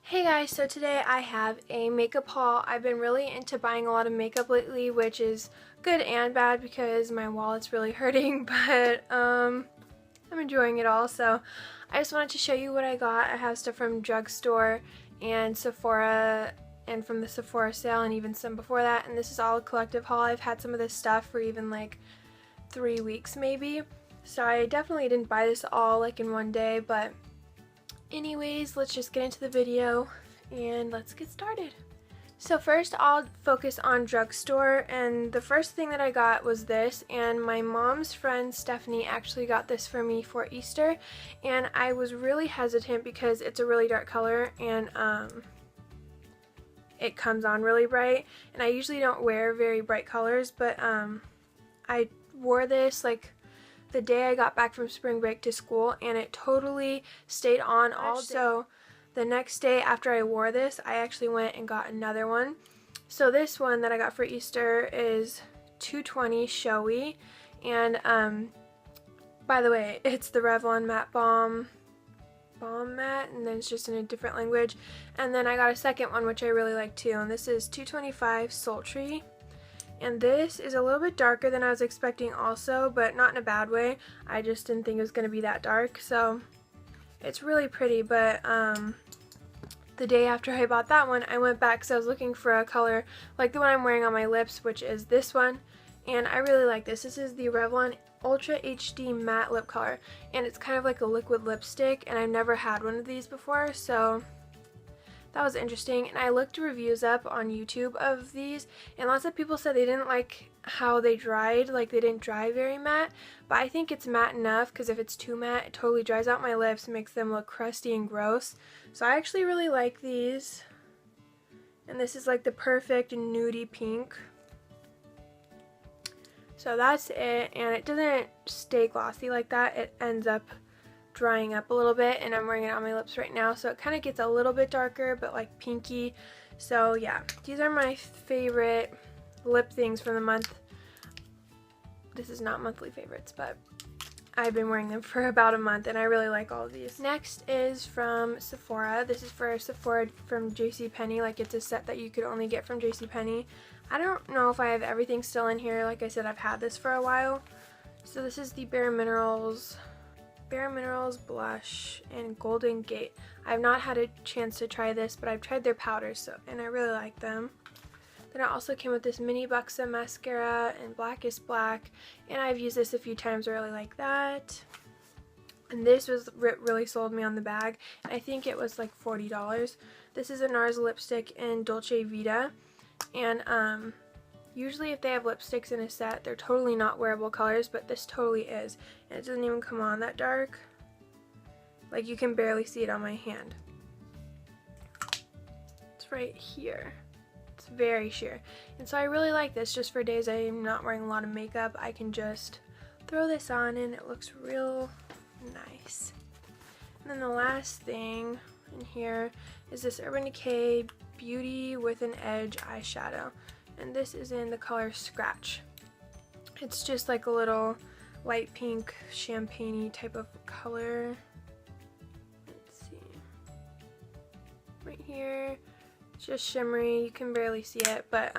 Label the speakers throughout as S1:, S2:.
S1: Hey guys, so today I have a makeup haul. I've been really into buying a lot of makeup lately, which is good and bad because my wallet's really hurting, but I'm enjoying it all. So I just wanted to show you what I got. I have stuff from Drugstore and Sephora and from the Sephora sale and even some before that, and this is all a collective haul. I've had some of this stuff for even like 3 weeks maybe, so I definitely didn't buy this all like in one day, but anyways, let's just get into the video and let's get started. So first I'll focus on Drugstore, and the first thing that I got was this, and my mom's friend Stephanie actually got this for me for Easter, and I was really hesitant because it's a really dark color and it comes on really bright, and I usually don't wear very bright colors, but I wore this like the day I got back from spring break to school, and it totally stayed on all day. So the next day after I wore this, I actually went and got another one. So this one that I got for Easter is 220 Showy, and by the way, it's the Revlon Matte Balm Matte, and then it's just in a different language. And then I got a second one which I really like too, and this is 225 Sultry. And this is a little bit darker than I was expecting also, but not in a bad way. I just didn't think it was going to be that dark. So it's really pretty, but the day after I bought that one, I went back because I was looking for a color like the one I'm wearing on my lips, which is this one. And I really like this. This is the Revlon Ultra HD Matte Lip Color. And it's kind of like a liquid lipstick, and I've never had one of these before, so that was interesting. And I looked reviews up on YouTube of these, and lots of people said they didn't like how they dried, like they didn't dry very matte, but I think it's matte enough, because if it's too matte, it totally dries out my lips and makes them look crusty and gross. So I actually really like these, and this is like the perfect nudie pink. So that's it, and it doesn't stay glossy like that. It ends up drying up a little bit, and I'm wearing it on my lips right now, so it kind of gets a little bit darker but like pinky. So yeah, these are my favorite lip things for the month. This is not monthly favorites, but I've been wearing them for about a month, and I really like all of these. Next is from Sephora. This is for Sephora from JCPenney. Like, it's a set that you could only get from JCPenney. I don't know if I have everything still in here. Like I said, I've had this for a while. So this is the Bare Minerals blush and Golden Gate. I've not had a chance to try this, but I've tried their powders, and I really like them. Then it also came with this mini Buxa mascara and Blackest Black, and I've used this a few times. I really like that. And this was really sold me on the bag, and I think it was like $40. This is a NARS lipstick in Dolce Vita, and usually if they have lipsticks in a set, they're totally not wearable colors, but this totally is. And it doesn't even come on that dark. Like, you can barely see it on my hand. It's right here. It's very sheer. And so I really like this just for days I'm not wearing a lot of makeup. I can just throw this on and it looks real nice. And then the last thing in here is this Urban Decay Beauty with an Edge eyeshadow. And this is in the color Scratch. It's just like a little light pink champagne-y type of color. Let's see. Right here. It's just shimmery. You can barely see it, but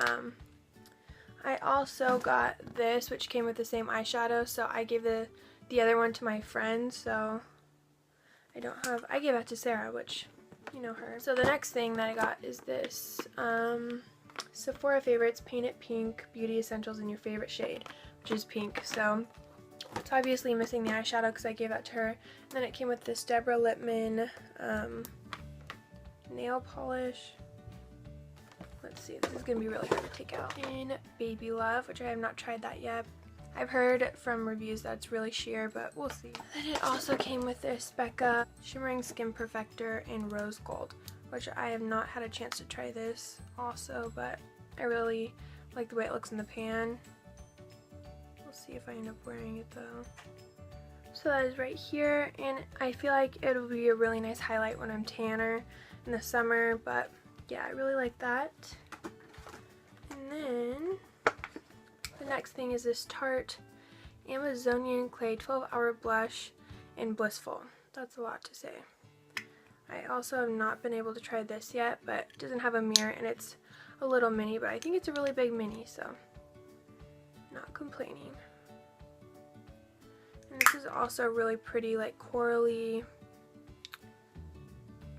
S1: I also got this, which came with the same eyeshadow, so I gave the other one to my friend, so I gave that to Sarah, which, you know her. So the next thing that I got is this Sephora Favorites Paint It Pink Beauty Essentials in your favorite shade, which is pink. So it's obviously missing the eyeshadow because I gave that to her. And then it came with this Deborah Lippmann nail polish. Let's see, this is going to be really hard to take out. In Baby Love, which I have not tried that yet. I've heard from reviews that it's really sheer, but we'll see. Then it also came with this Becca Shimmering Skin Perfector in Rose Gold, which I have not had a chance to try this also, but I really like the way it looks in the pan. We'll see if I end up wearing it though. So that is right here, and I feel like it'll be a really nice highlight when I'm tanner in the summer, but yeah, I really like that. And then the next thing is this Tarte Amazonian Clay 12-Hour Blush in Blissful. That's a lot to say. I also have not been able to try this yet, but it doesn't have a mirror and it's a little mini, but I think it's a really big mini, so not complaining. And this is also really pretty, like corally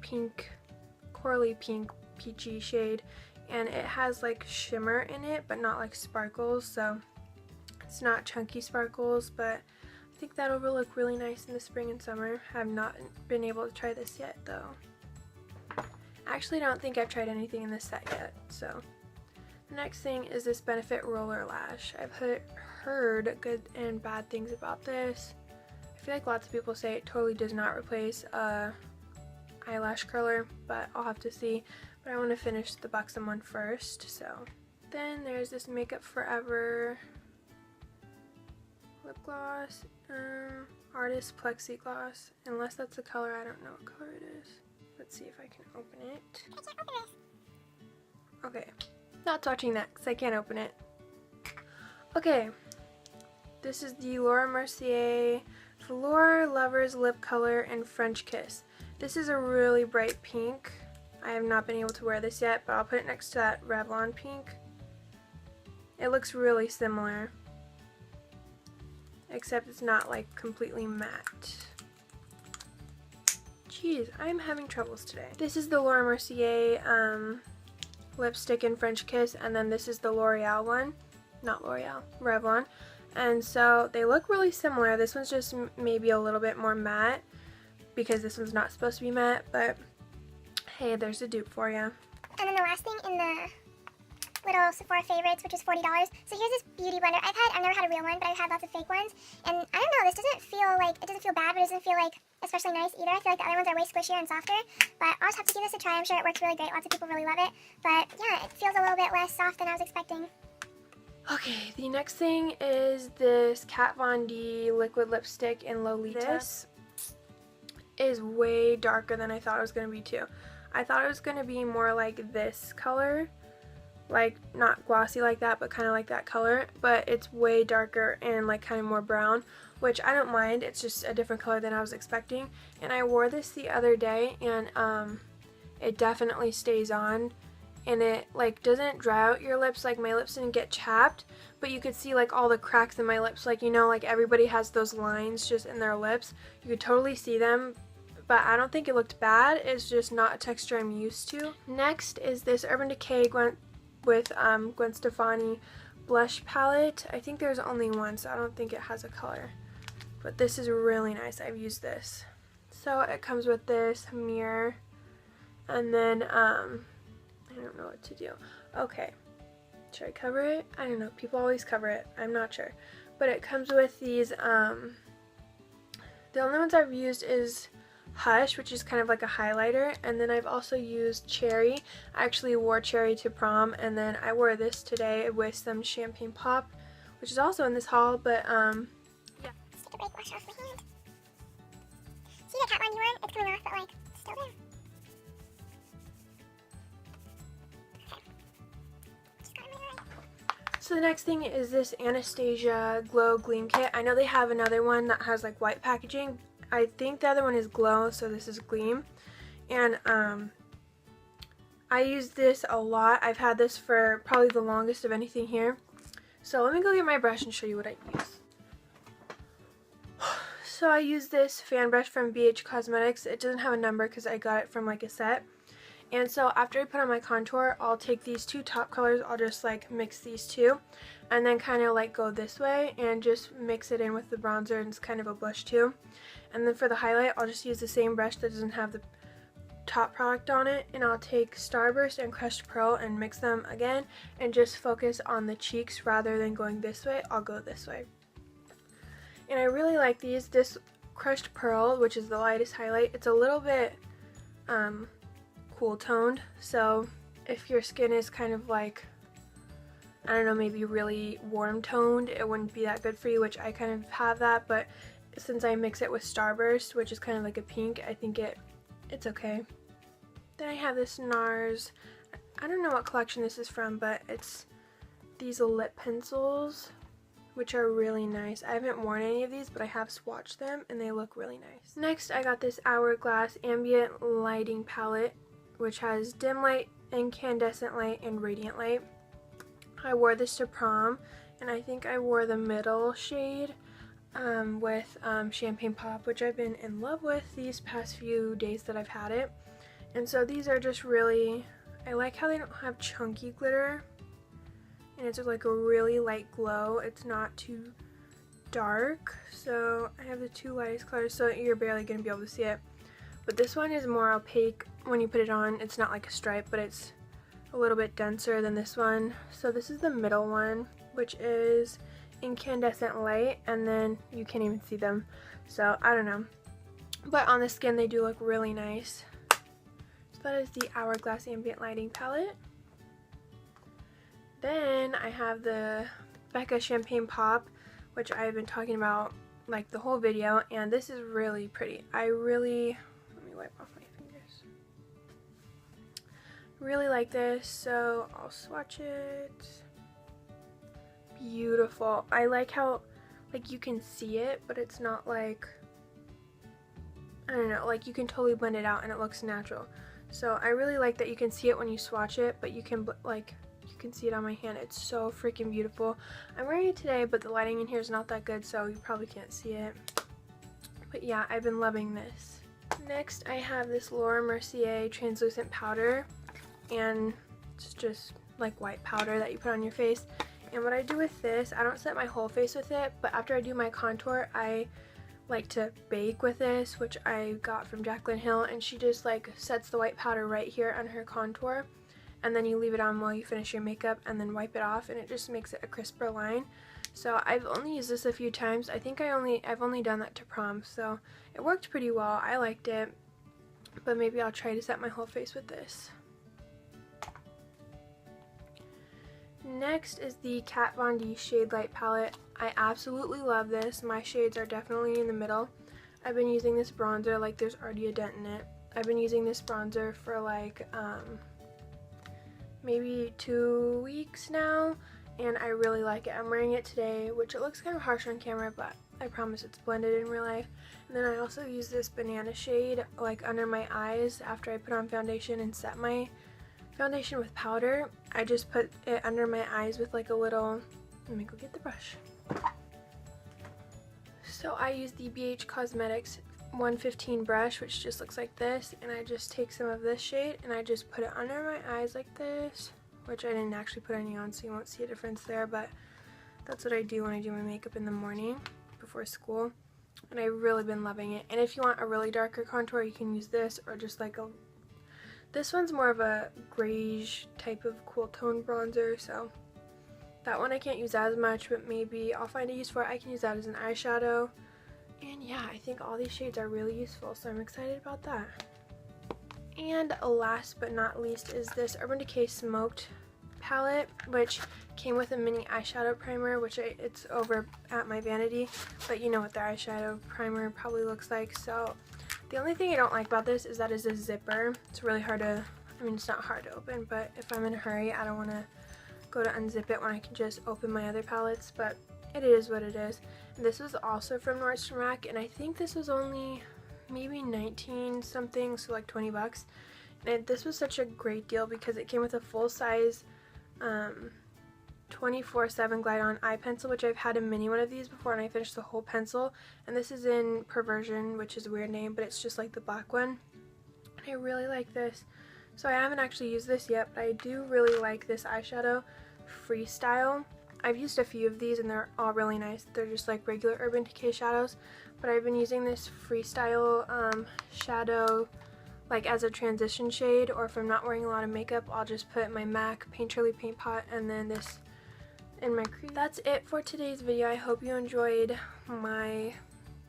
S1: pink, peachy shade, and it has like shimmer in it, but not like sparkles, so it's not chunky sparkles, but I think that'll look really nice in the spring and summer. I have not been able to try this yet though. Actually, I don't think I've tried anything in this set yet, so. The next thing is this Benefit Roller Lash. I've heard good and bad things about this. I feel like lots of people say it totally does not replace eyelash curler, but I'll have to see. But I want to finish the Buxom one first, so. Then there's this Makeup Forever lip gloss, Artist Plexi Gloss. Unless that's the color, I don't know what color it is. Let's see if I can open it.
S2: I can't open this.
S1: Okay, not touching that because I can't open it. Okay, this is the Laura Mercier Velour Lovers Lip Color in French Kiss. This is a really bright pink. I have not been able to wear this yet, but I'll put it next to that Revlon pink. It looks really similar, except it's not like completely matte. Jeez, I'm having troubles today. This is the Laura Mercier lipstick in French Kiss, and then this is the L'Oreal one. Not L'Oreal, Revlon. And so they look really similar. This one's just maybe a little bit more matte because this one's not supposed to be matte, but hey, there's a dupe for you.
S2: And then the last thing in the little Sephora favorites, which is $40. So here's this beauty blender. I've never had a real one, but I've had lots of fake ones. And I don't know, this doesn't feel like, it doesn't feel bad, but it doesn't feel like especially nice either. I feel like the other ones are way squishier and softer, but I'll just have to give this a try. I'm sure it works really great. Lots of people really love it. But yeah, it feels a little bit less soft than I was expecting.
S1: Okay, the next thing is this Kat Von D liquid lipstick in Lolita. This is way darker than I thought it was going to be too. I thought it was going to be more like this color, like not glossy like that, but kind of like that color, but it's way darker and like kind of more brown, which I don't mind. It's just a different color than I was expecting. And I wore this the other day, and it definitely stays on, and it like doesn't dry out your lips. Like my lips didn't get chapped, but you could see like all the cracks in my lips, like, you know, like everybody has those lines just in their lips. You could totally see them, but I don't think it looked bad. It's just not a texture I'm used to. Next is this Urban Decay with Gwen Stefani blush palette. I think there's only one, so I don't think it has a color, but this is really nice. I've used this. So it comes with this mirror, and then I don't know what to do. Okay, should I cover it? I don't know, people always cover it, I'm not sure, but it comes with these the only ones I've used is Hush, which is kind of like a highlighter, and then I've also used Cherry. I actually wore Cherry to prom, and then I wore this today with some Champagne Pop, which is also in this haul, but yeah.
S2: Stick a break wash off my hand. See the Kat Von D one? It's coming off, but like, still there. Okay. Just got it right away.
S1: So the next thing is this Anastasia Glow Gleam Kit. I know they have another one that has like white packaging. I think the other one is Glow, so this is Gleam. And I use this a lot. I've had this for probably the longest of anything here. So let me go get my brush and show you what I use. So I use this fan brush from BH Cosmetics. It doesn't have a number because I got it from like a set. And so after I put on my contour, I'll take these two top colors, I'll just like mix these two, and then kind of like go this way and just mix it in with the bronzer, and it's kind of a blush too. And then for the highlight, I'll just use the same brush that doesn't have the top product on it, and I'll take Starburst and Crushed Pearl and mix them again and just focus on the cheeks rather than going this way. I'll go this way. And I really like these. This Crushed Pearl, which is the lightest highlight, it's a little bit cool toned, so if your skin is kind of like, I don't know, maybe really warm toned, it wouldn't be that good for you, which I kind of have that, but since I mix it with Starburst, which is kind of like a pink, I think it's okay. Then I have this NARS, I don't know what collection this is from, but it's these lip pencils, which are really nice. I haven't worn any of these, but I have swatched them and they look really nice. Next, I got this Hourglass Ambient Lighting Palette, which has dim light, incandescent light, and radiant light. I wore this to prom, and I think I wore the middle shade with Champagne Pop, which I've been in love with these past few days that I've had it. And so these are just really, I like how they don't have chunky glitter, and it's like a really light glow. It's not too dark, so I have the two lightest colors, so you're barely going to be able to see it. But this one is more opaque when you put it on. It's not like a stripe, but it's a little bit denser than this one. So this is the middle one, which is incandescent light, and then you can't even see them, so I don't know. But on the skin they do look really nice. So that is the Hourglass Ambient Lighting Palette. Then I have the Becca Champagne Pop, which I've been talking about like the whole video, and this is really pretty. Let me wipe off my fingers. Really like this, so I'll swatch it. Beautiful. I like how like you can see it, but it's not like, I don't know, like you can totally blend it out and it looks natural. So I really like that you can see it when you swatch it, but you can see it on my hand. It's so freaking beautiful. I'm wearing it today, but the lighting in here is not that good, so you probably can't see it. But yeah, I've been loving this. Next, I have this Laura Mercier translucent powder, and it's just like white powder that you put on your face. And what I do with this, I don't set my whole face with it, but after I do my contour, I like to bake with this, which I got from Jaclyn Hill, and she just like sets the white powder right here on her contour, and then you leave it on while you finish your makeup and then wipe it off, and it just makes it a crisper line. So I've only used this a few times. I think I've only done that to prom, so it worked pretty well. I liked it, but maybe I'll try to set my whole face with this. Next is the Kat Von D Shade Light Palette. I absolutely love this. My shades are definitely in the middle. I've been using this bronzer like there's already a dent in it. I've been using this bronzer for like maybe 2 weeks now, and I really like it. I'm wearing it today, which it looks kind of harsh on camera, but I promise it's blended in real life. And then I also use this banana shade like under my eyes after I put on foundation and set my foundation with powder. I just put it under my eyes with like a little, let me go get the brush. So I use the BH Cosmetics 115 brush, which just looks like this, and I just take some of this shade and I just put it under my eyes like this, which I didn't actually put any on, so you won't see a difference there, but that's what I do when I do my makeup in the morning before school, and I've really been loving it. And if you want a really darker contour, you can use this, or just like this one's more of a grayish type of cool tone bronzer, so that one I can't use as much, but maybe I'll find a use for it. I can use that as an eyeshadow. And yeah, I think all these shades are really useful, so I'm excited about that. And last but not least is this Urban Decay Smoked palette, which came with a mini eyeshadow primer, which it's over at my vanity, but you know what the eyeshadow primer probably looks like. So the only thing I don't like about this is that it's a zipper. It's really hard to, I mean, it's not hard to open, but if I'm in a hurry, I don't want to go to unzip it when I can just open my other palettes, but it is what it is. And this was also from Nordstrom Rack, and I think this was only maybe 19 something, so like 20 bucks. And this was such a great deal because it came with a full-size 24/7 Glide-On eye pencil, which I've had a mini one of these before, and I finished the whole pencil. And this is in Perversion, which is a weird name, but it's just like the black one. And I really like this. So I haven't actually used this yet, but I do really like this eyeshadow, Freestyle. I've used a few of these and they're all really nice. They're just like regular Urban Decay shadows, but I've been using this Freestyle shadow like as a transition shade, or if I'm not wearing a lot of makeup, I'll just put my MAC Painterly Paint Pot and then this in my crease. That's it for today's video. I hope you enjoyed my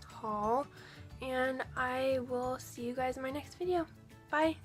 S1: haul, and I will see you guys in my next video. Bye!